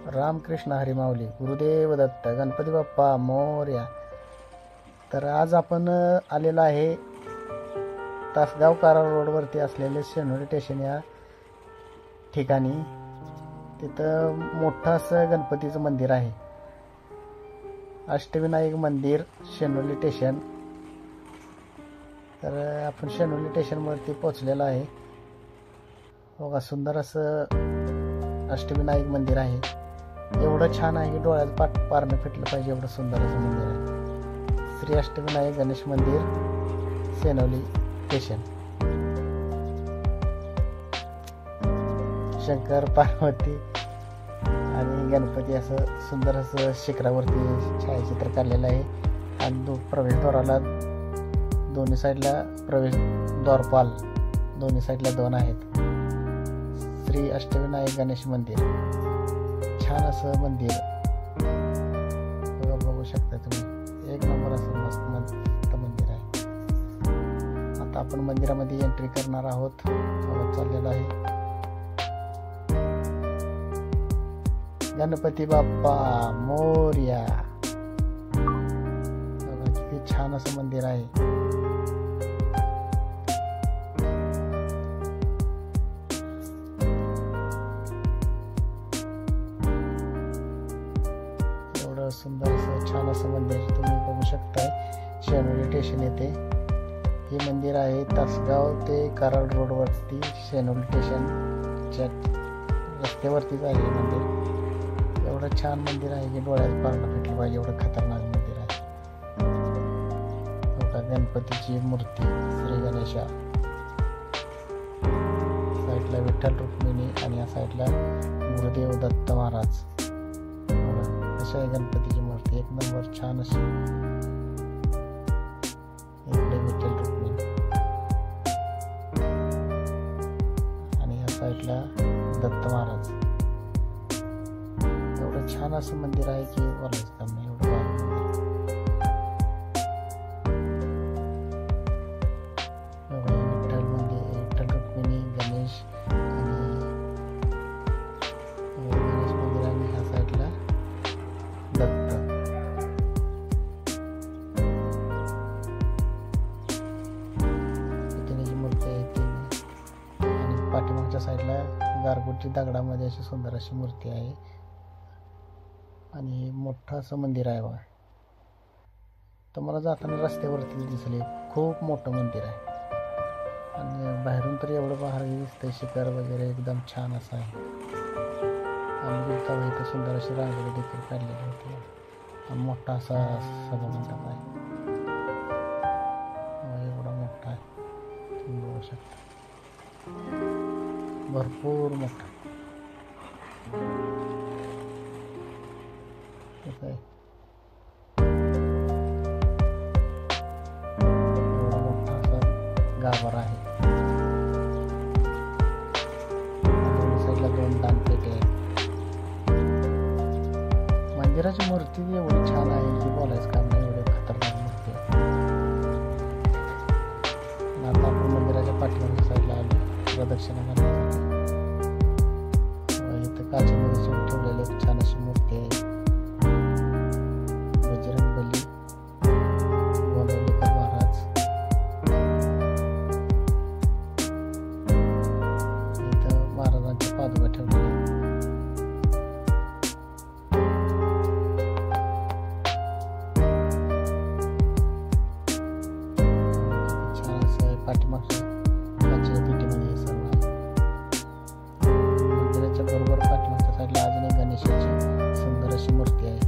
रामकृष्ण हरी माऊली, गुरुदेव दत्त, गणपती बाप्पा मोरया. तर आज आपण आलेलो आहे तासगाव कराड रोडवरती असलेले शेनोली स्टेशन या ठिकाणी. तिथं मोठं असं गणपतीचं मंदिर आहे, अष्टविनायक मंदिर शेनोली स्टेशन. तर आपण शेनोली स्टेशनवरती पोचलेलो आहे. बघा, सुंदर असं अष्टविनायक मंदिर आहे. एवढं छान आहे की डोळ्यात पारणं फिटलं पाहिजे, एवढं सुंदर असं मंदिर आहे. श्री अष्टविनायक गणेश मंदिर शेनोली स्टेशन. शंकर पार्वती आणि गणपती असं सुंदर असं शिखरावरती छायाचित्र काढलेलं आहे. आणि प्रवेशद्वाराला दोन्ही साईडला प्रवेशद्वारपाल दोन्ही साईडला 2 आहेत. श्री अष्टविनायक गणेश मंदिर, छान असं मंदिर बघू शकता तुम्ही. एक नंबर असं मस्त मंदिर आहे. आता आपण मंदिरामध्ये एंट्री करणार आहोत. चाललेलं आहे. गणपती बाप्पा मोरया. किती छान असं मंदिर आहे. एवढं सुंदर असं छान असं मंदिर तुम्ही बघू शकताय. शेनोली स्टेशन येथे हे मंदिर आहे. तासगाव ते कराड रोडवरती शेनोली स्टेशनच्या रस्त्यावरतीच आहे हे मंदिर. एवढं छान मंदिर आहे की डोळ्यात पारणं फिटलं पाहिजे, एवढं खतरनाक मंदिर आहे. बघा, गणपतीची मूर्ती श्री गणेशा, साईडला विठ्ठल रुक्मिणी आणि या साईडला गुरुदेव दत्त महाराज. अशी आहे गणपतीची मूर्ती, एक नंबर छान अशी. इकडे विठ्ठल रुक्मिणी आणि या साईडला दत्त महाराज. एवढं छान असं मंदिर आहे की बोलायचं काम नाही, एवढं भारी मंदिर. विठ्ठल रुक्मिणी गणेश आणि गणेश मंदिर आणि ह्या साईडला दत्त. तिने मूर्ती आहे ती. आणि पाठीमागच्या साईडला गारगोटी दगडामध्ये अशी सुंदर अशी मूर्ती आहे. आणि मोठं असं मंदिर आहे बघा. तर मला जाताना रस्त्यावरती दिसले खूप मोठं मंदिर आहे. आणि बाहेरून तर एवढं भारी दिसतंय, शिखर वगैरे एकदम छान असं आहे. आणि इथं सुंदर अशी रांगोळी देखील काढलेली होती. आणि मोठा असा सभामंडप आहे. एवढा मोठा आहे, तुम्ही बघू शकता, भरपूर मोठा. कसं आहे, एवढा मोठा असा गाभारा आहे. दोन्ही साईडला 2 दानपेटी आहेत. मंदिराची मूर्ती एवढी छान आहे की बोलायचं काम नाही, एवढी खतरनाक मूर्ती आहे. आता आपण मंदिराच्या पाठीमागच्या साईडला आलो प्रदक्षिणा करण्यासाठी. इथं काचेमध्ये ठेवलेली एक छान अशी मूर्ती आहे. बजरंगबली, गोंदवलेकर महाराज. इथं महाराजांच्या पादुका ठेवलेल्या. छान असं आहे. पाठीमागच्या काचेच्या पेटीमध्ये सर्व आहे. मंदिराच्या बरोबर पाठीमागच्या साईडला अजून एक गणेशाची सुंदर अशी मूर्ती आहे.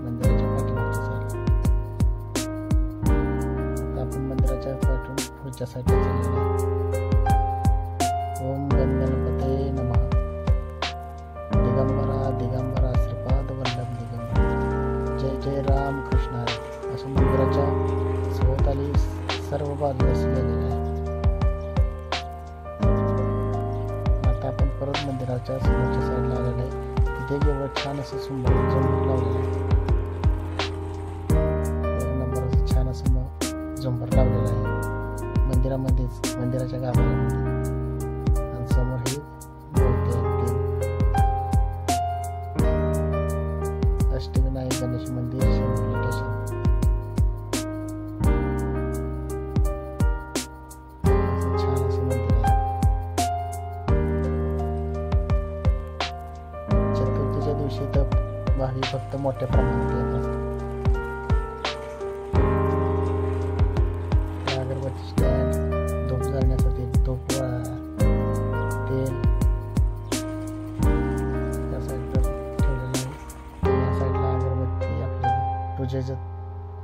मंदिराच्या पाठीमागच्या साईडला. आता आपण मंदिराच्या पाठून पुढच्या साईडला चाललेलो आहे. ओम गणपते नमः. दिगंबरा दिगंबरा श्रीपाद वल्लभ दिगंबरा. जय जय राम कृष्ण हरी. असं मंदिराच्या सभोवताली सर्व बाजू असलेले आहे. आता आपण परत मंदिराच्या समोरच्या साईडला आलेलं आहे. तिथे एवढं छान असं सुंदर झुंबर लावलेलं आहे. एक नंबर असं छान असं झुंबर लावलेलं आहे मंदिरामध्येच, मंदिराच्या गाभाऱ्यामध्ये. आणि समोर ही मूर्ती आहे. दिवशी तर भाविक फक्त मोठ्या प्रमाणात येत असतात. अगरबत्ती स्टँड, धूप जाळण्यासाठी धूप तेल या साईडला ठेवलेलं आहे. या साईडला अगरबत्ती, आपले पूजेचं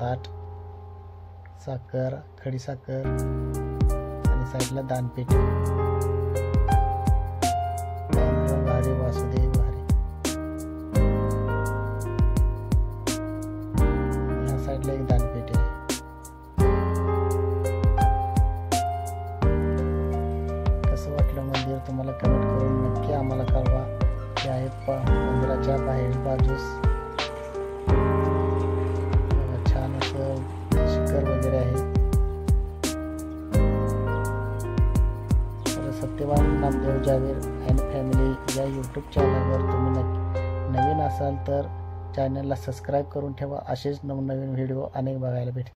ताट, साखर, खडीसाखर आणि साईडला दानपेटी. भारी वासुदेव भारी. या साईडला एक दानपेटी आहे. कसं वाटलं मंदिर तुम्हाला कमेंट करून नक्की आम्हाला कळवा. हे आहे मंदिराच्या बाहेर बाजूस छान असं शिखर वगैरे आहे. सत्यवान नामदेव जावेर अँड फॅमिली या यूट्यूब चॅनलवर तुम्ही नवीन असाल तर चॅनलला सबस्क्राईब करून ठेवा. असेच नवनवीन व्हिडिओ अनेक बघायला भेटतील.